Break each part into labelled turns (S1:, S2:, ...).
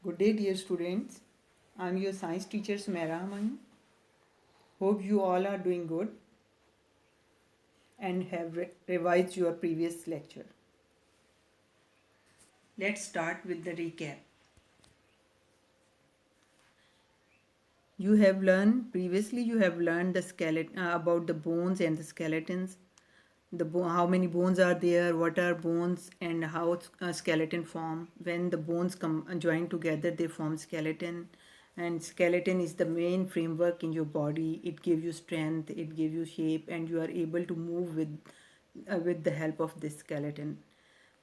S1: Good day, dear students. I'm your science teacher Sumaira Aman. Hope you all are doing good and have revised your previous lecture. Let's start with the recap. You have learned the skeleton about the bones and the skeletons. How many bones are there, what are bones, and how skeleton form. When the bones come join together, they form skeleton, and skeleton is the main framework in your body. It gives you strength, it gives you shape, and you are able to move with the help of this skeleton.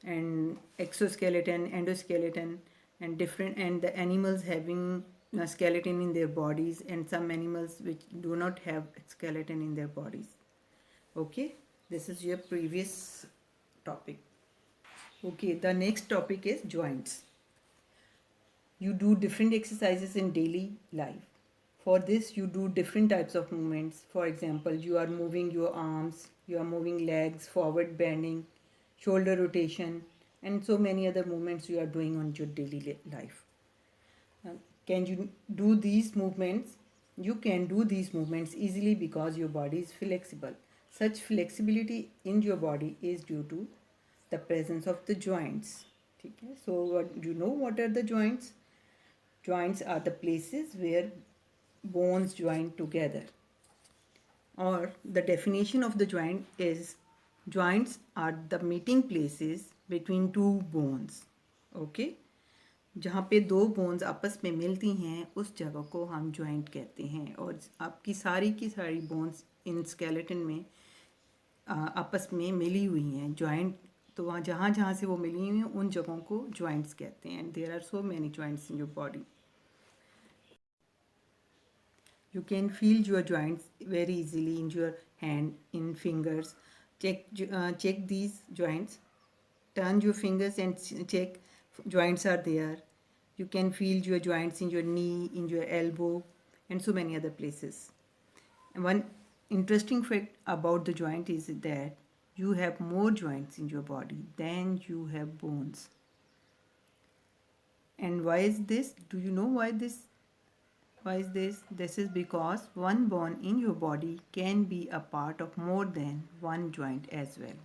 S1: And exoskeleton, endoskeleton, and different, and the animals having a skeleton in their bodies, and some animals which do not have skeleton in their bodies. Okay, this is your previous topic. Okay, the next topic is joints. You do different exercises in daily life. For this, you do different types of movements. For example, you are moving your arms, you are moving legs, forward bending, shoulder rotation, and so many other movements you are doing on your daily life. Can you do these movements? You can do these movements easily because your body is flexible. Such flexibility in your body is due to the presence of the joints. Okay? So, what are the joints? Joints are the places where bones join together. Or the definition of the joint is joints are the meeting places between two bones. Okay? जहाँ पे दो bones आपस में मिलती हैं उस जगह को हम जॉइंट कहते हैं. और आपकी सारी की सारी बोन्स इन स्केलेटन में आपस में मिली हुई हैं. जॉइंट तो वहाँ जहाँ जहाँ से वो मिली हुई हैं उन जगहों को जॉइंट्स कहते हैं. And there are so many joints in your body. You can feel your joints very easily in your hand, in fingers. Check these joints. Turn your fingers and check joints are there. You can feel your joints in your knee, in your elbow, and so many other places. And one interesting fact about the joint is that you have more joints in your body than you have bones. And why is this? Do you know why this? Why is this? This is because one bone in your body can be a part of more than one joint as well.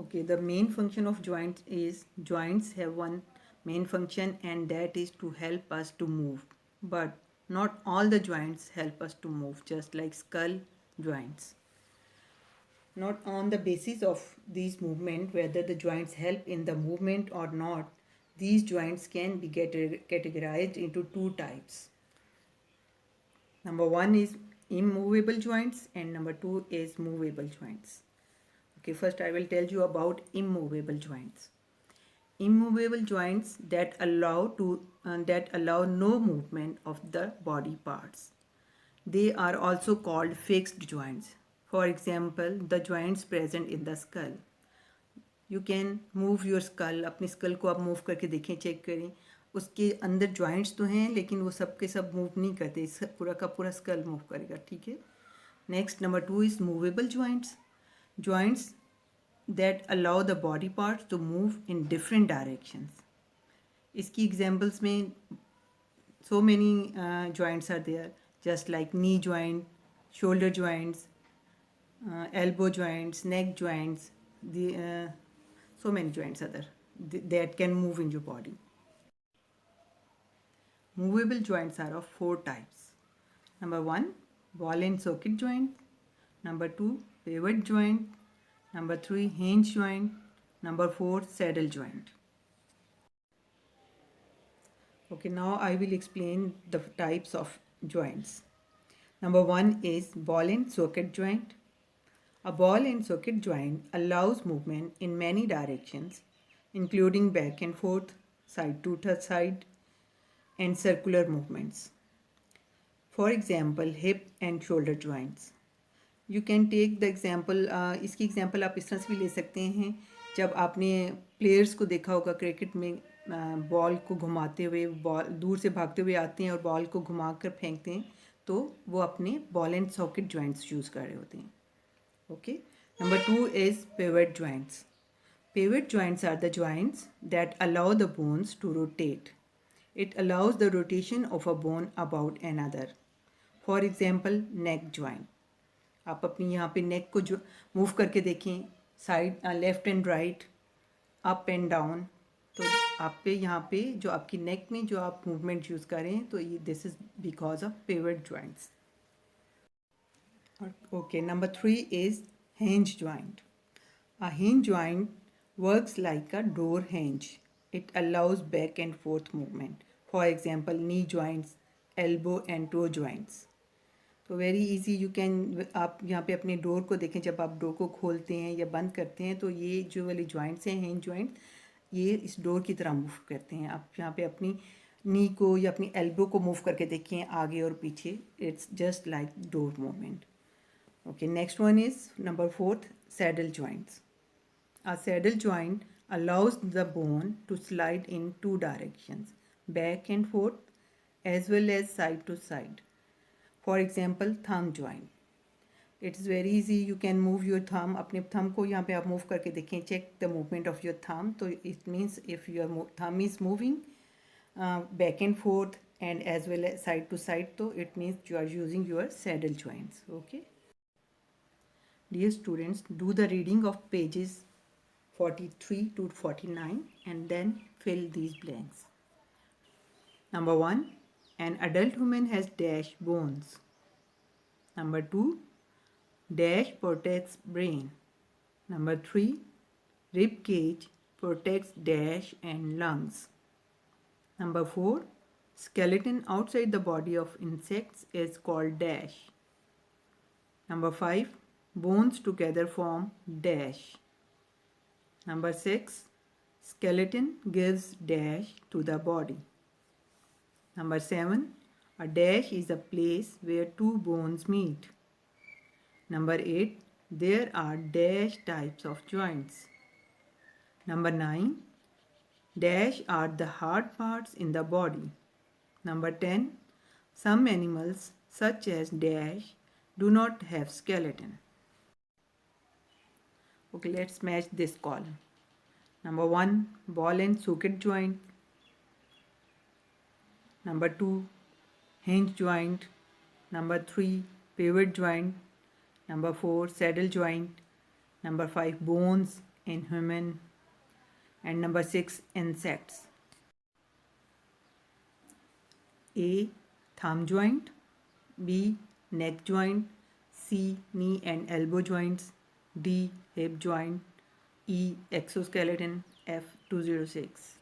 S1: Okay, the main function of joints is joints have one main function, and that is to help us to move. But not all the joints help us to move, just like skull joints. Not on the basis of these movement, whether the joints help in the movement or not, these joints can be categorized into two types. Number one is immovable joints and number two is movable joints. Okay, first I will tell you about immovable joints. Immovable joints that allow no movement of the body parts. They are also called fixed joints. For example, the joints present in the skull. You can move your skull. अपनी skull को आप move करके देखें, check करें. उसके अंदर joints तो हैं लेकिन वो सब के सब move नहीं करते. पूरा का पूरा skull move करेगा. ठीक है. Next, number two is movable joints. Joints that allow the body parts to move in different directions. इसकी examples में so many joints are there, just like knee joint, shoulder joints, elbow joints, neck joints. So many joints are there that can move in your body. Movable joints are of four types. Number one, ball and socket joint. Number two, pivot joint. Number three, hinge joint. Number four, saddle joint. Okay, now I will explain the types of joints. Number one is ball and socket joint. A ball and socket joint allows movement in many directions, including back and forth, side to side, and circular movements. For example, hip and shoulder joints. You can take the example, इसकी example आप इस तरह से भी ले सकते हैं. जब आपने प्लेयर्स को देखा होगा क्रिकेट में, बॉल को घुमाते हुए, बॉल दूर से भागते हुए आते हैं और बॉल को घुमा कर फेंकते हैं, तो वो अपने ball and socket joints use कर रहे होते हैं. Okay. Number two is pivot joints. Pivot joints are the joints that allow the bones to rotate. It allows the rotation of a bone about another. For example, neck joint. आप अपनी यहाँ पे नेक को जो मूव करके देखें, side left and right, up and down, तो आप पे यहाँ पे जो आपकी नेक में जो आप मूवमेंट यूज़ करें तो ये this is because of pivot joints. Okay, number 3 is hinge joint. A hinge joint works like a door hinge. It allows back and forth movement. For example, knee joints, elbow and toe joints. तो very easy you can, आप यहाँ पे अपने door को देखें, जब आप door को खोलते हैं या बंद करते हैं तो ये जो वाली जॉइंट्स हैं हिंज जॉइंट, ये इस डोर की तरह मूव करते हैं. आप यहाँ पे अपनी नी को या अपनी एल्बो को मूव करके देखें आगे और पीछे, it's just like door movement. Okay, next one is number 4th, saddle joints. A saddle joint allows the bone to slide in two directions, back and forth as well as side to side. For example, thumb joint. It's very easy, you can move your thumb. अपने thumb को यहाँ पे आप move करके देखें, check the movement of your thumb. तो it means if your thumb is moving back and forth and as well as side to side, तो it means you are using your saddle joints. Okay. Dear students, do the reading of pages 43 to 49 and then fill these blanks. Number 1. An adult woman has dash bones. Number 2. Dash protects brain. Number 3. Rib cage protects dash and lungs. Number 4. Skeleton outside the body of insects is called dash. Number 5. Bones together form dash. Number 6. Skeleton gives dash to the body. Number 7. A dash is a place where two bones meet. Number 8. There are dash types of joints. Number 9. Dash are the hard parts in the body. Number 10. Some animals such as dash do not have skeleton. Okay, let's match this column. Number 1, ball and socket joint. Number 2, hinge joint. Number 3, pivot joint. Number 4, saddle joint. Number 5, bones in human. And number 6, insects. A, thumb joint. B, neck joint. C, knee and elbow joints. D, hip joint. E, exoskeleton. F, 206.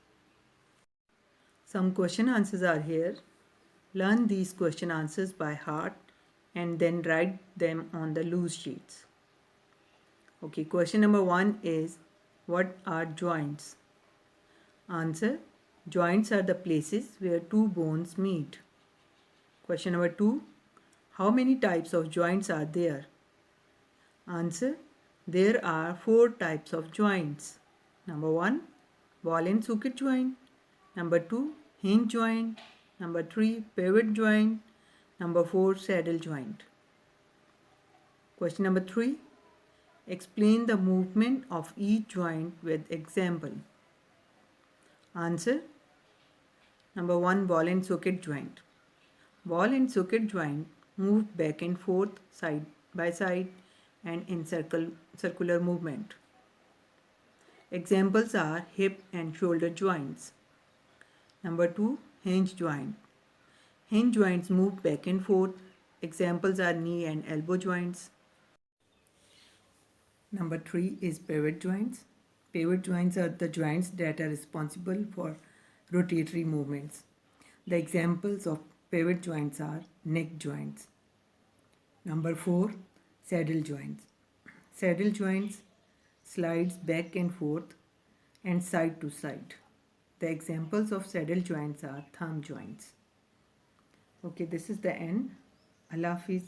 S1: Some question answers are here. Learn these question answers by heart and then write them on the loose sheets. Okay, question number 1 is, what are joints? Answer, joints are the places where two bones meet. Question number 2, how many types of joints are there? Answer, there are 4 types of joints. Number 1, ball and socket joint. Number 2, hinge joint. Number 3, pivot joint. Number 4, saddle joint. Question number 3, explain the movement of each joint with example. Answer, number 1, ball and socket joint. Ball and socket joint move back and forth, side by side and in circular movement. Examples are hip and shoulder joints. Number 2, hinge joint. Hinge joints move back and forth. Examples are knee and elbow joints. Number 3 is pivot joints. Pivot joints are the joints that are responsible for rotatory movements. The examples of pivot joints are neck joints. Number 4, saddle joints. Saddle joints slides back and forth and side to side. The examples of saddle joints are thumb joints. Okay, this is the end. Allah Hafiz.